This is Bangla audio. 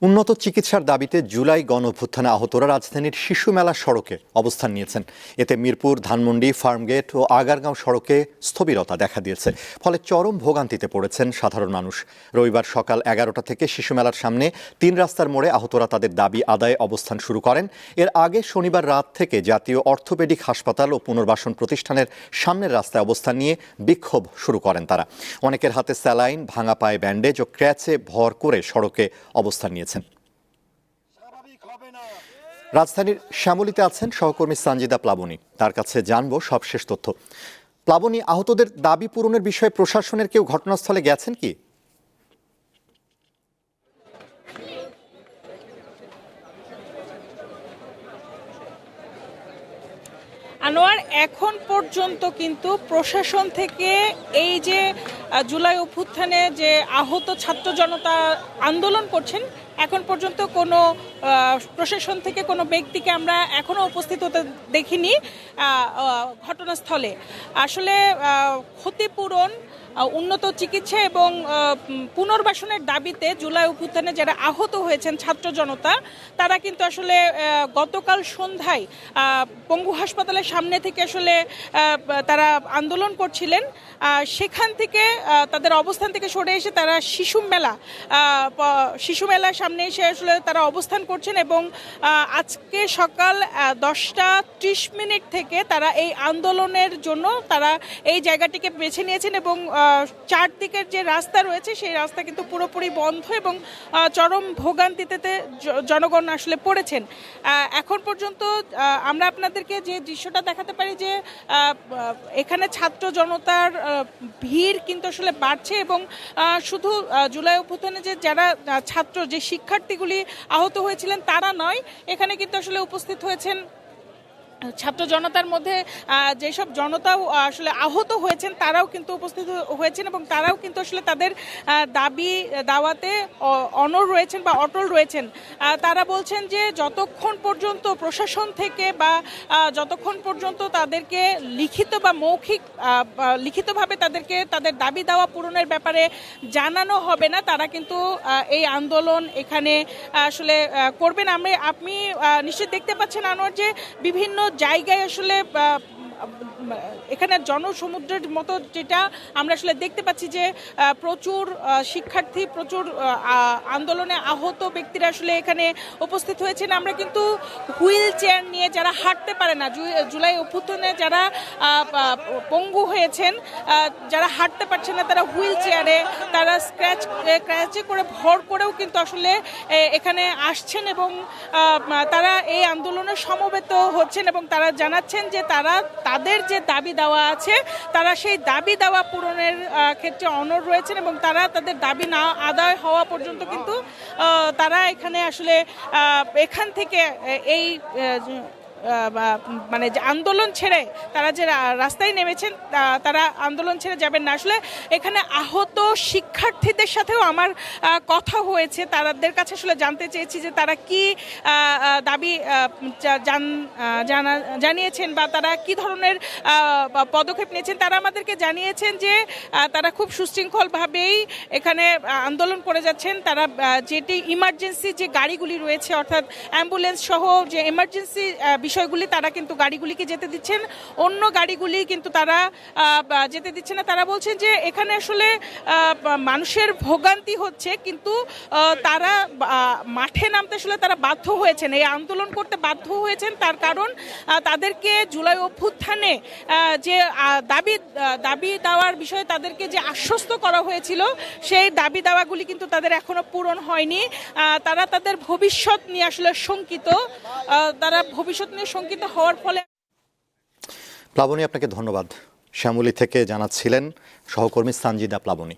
উন্নত চিকিৎসার দাবিতে জুলাই গণঅভ্যুত্থানে আহতরা রাজধানীর শিশু মেলা সড়কে অবস্থান নিয়েছেন। এতে মিরপুর, ধানমন্ডি, ফার্মগেট ও আগারগাঁও সড়কে স্থবিরতা দেখা দিয়েছে। ফলে চরম ভোগান্তিতে পড়েছেন সাধারণ মানুষ। রবিবার সকাল 11টা থেকে শিশু মেলার সামনে 3 রাস্তার মোড়ে আহতরা তাদের দাবি আদায়ে অবস্থান শুরু করেন। এর আগে শনিবার রাত থেকে জাতীয় অর্থোপেডিক হাসপাতাল ও পুনর্বাসন প্রতিষ্ঠানের সামনের রাস্তায় অবস্থান নিয়ে বিক্ষোভ শুরু করেন তারা। অনেকের হাতে স্যালাইন, ভাঙা পায়ে ব্যান্ডেজ ও ক্র্যাচে ভর করে সড়কে অবস্থান নিয়েছেন। রাজধানীর শ্যামলীতে আছেন সহকর্মী সানজিদা প্লাবনী। তার কাছে জানবো সবশেষ তথ্য। প্লাবনী, আহতদের দাবি পূরণের বিষয়ে প্রশাসনের কেউ ঘটনাস্থলে গেছেন কি? আনোয়ার, এখন পর্যন্ত কিন্তু প্রশাসন থেকে এই যে জুলাই অভ্যুত্থানে যে আহত ছাত্র জনতা আন্দোলন করছেন, এখন পর্যন্ত কোনো প্রশাসন থেকে কোনো ব্যক্তিকে আমরা এখনো উপস্থিত হতে দেখিনি ঘটনাস্থলে। আসলে ক্ষতিপূরণ, উন্নত চিকিৎসা এবং পুনর্বাসনের দাবিতে জুলাই অভ্যুত্থানে যারা আহত হয়েছেন ছাত্র জনতা, তারা কিন্তু আসলে গতকাল সন্ধ্যায় পঙ্গু হাসপাতালের সামনে থেকে আসলে তারা আন্দোলন করছিলেন। সেখান থেকে তাদের অবস্থান থেকে সরে এসে তারা শিশু মেলার সামনে এসে আসলে তারা অবস্থান করছেন এবং আজকে সকাল 10:30 থেকে তারা এই আন্দোলনের জন্য তারা এই জায়গাটিকে বেছে নিয়েছেন এবং চারদিকের যে রাস্তা রয়েছে সেই রাস্তা কিন্তু পুরোপুরি বন্ধ এবং চরম ভোগান্তিতে জনগণ আসলে পড়েছেন। এখন পর্যন্ত আমরা আপনাদেরকে যে দৃশ্যটা দেখাতে পারি যে এখানে ছাত্র জনতার ভিড় কিন্তু আসলে বাড়ছে এবং শুধু জুলাই অভ্যুত্থানে যে যারা ছাত্র, যে শিক্ষার্থীগুলি আহত হয়েছিলেন তারা নয়, এখানে কিন্তু আসলে উপস্থিত হয়েছেন ছাত্র জনতার মধ্যে যেসব জনতাও আসলে আহত হয়েছেন তারাও কিন্তু উপস্থিত হয়েছেন এবং তারাও কিন্তু আসলে তাদের দাবি দাওয়াতে অনড় রয়েছেন বা অটল রয়েছেন। তারা বলছেন যে যতক্ষণ পর্যন্ত প্রশাসন থেকে বা যতক্ষণ পর্যন্ত তাদেরকে লিখিত বা মৌখিক লিখিতভাবে তাদেরকে তাদের দাবি দাওয়া পূরণের ব্যাপারে জানানো হবে না, তারা কিন্তু এই আন্দোলন এখানে আসলে করবেন। আপনি নিশ্চয়ই দেখতে পাচ্ছেন আনোয়ার যে বিভিন্ন জায়গায় আসলে এখানে জনসমুদ্রের মতো যেটা আমরা আসলে দেখতে পাচ্ছি যে প্রচুর শিক্ষার্থী, প্রচুর আন্দোলনে আহত ব্যক্তিরা আসলে এখানে উপস্থিত হয়েছেন। আমরা কিন্তু হুইল চেয়ার নিয়ে যারা হাঁটতে পারে না, জুলাই অভ্যুত্থানে যারা পঙ্গু হয়েছেন, যারা হাঁটতে পারছেন না, তারা হুইল চেয়ারে, তারা ক্র্যাচে করে ভর করেও কিন্তু আসলে এখানে আসছেন এবং তারা এই আন্দোলনে সমবেত হচ্ছেন এবং তারা জানাচ্ছেন যে তারা তাদের যে দাবি দেওয়া আছে তারা সেই দাবি দেওয়া পূরণের ক্ষেত্রে অনড় রয়েছেন এবং তারা তাদের দাবি না আদায় হওয়া পর্যন্ত কিন্তু তারা এখানে আসলে এখান থেকে এই মানে যে আন্দোলন ছেড়ে তারা যে রাস্তায় নেমেছেন তারা আন্দোলন ছেড়ে যাবেন না। আসলে এখানে আহত শিক্ষার্থীদের সাথেও আমার কথা হয়েছে, তাদের কাছে আসলে জানতে চেয়েছি যে তারা কি দাবি জানিয়েছেন বা তারা কি ধরনের পদক্ষেপ নিয়েছেন। তারা আমাদেরকে জানিয়েছেন যে তারা খুব সুশৃঙ্খলভাবেই এখানে আন্দোলন করে যাচ্ছেন। তারা যেটি ইমার্জেন্সি যে গাড়িগুলি রয়েছে, অর্থাৎ অ্যাম্বুলেন্স সহ যে এমার্জেন্সি বিষয়গুলি, তারা কিন্তু গাড়িগুলিকে যেতে দিচ্ছেন, অন্য গাড়িগুলি কিন্তু তারা যেতে দিচ্ছে না। তারা বলছেন যে এখানে আসলে মানুষের ভোগান্তি হচ্ছে, কিন্তু তারা মাঠে নামতে আসলে তারা বাধ্য হয়েছেন, এই আন্দোলন করতে বাধ্য হয়েছেন। তার কারণ তাদেরকে জুলাই অভ্যুত্থানে যে দাবি দেওয়ার বিষয়ে তাদেরকে যে আশ্বস্ত করা হয়েছিল সেই দাবি দাওয়াগুলি কিন্তু তাদের এখনো পূরণ হয়নি। তারা তাদের ভবিষ্যৎ নিয়ে আসলে শঙ্কিত, তারা ভবিষ্যৎ নিয়ে শঙ্কিত হওয়ার ফলে। প্লাবনী, আপনাকে ধন্যবাদ। শ্যামলী থেকে জানাচ্ছিলেন সহকর্মী সানজিদা প্লাবনী।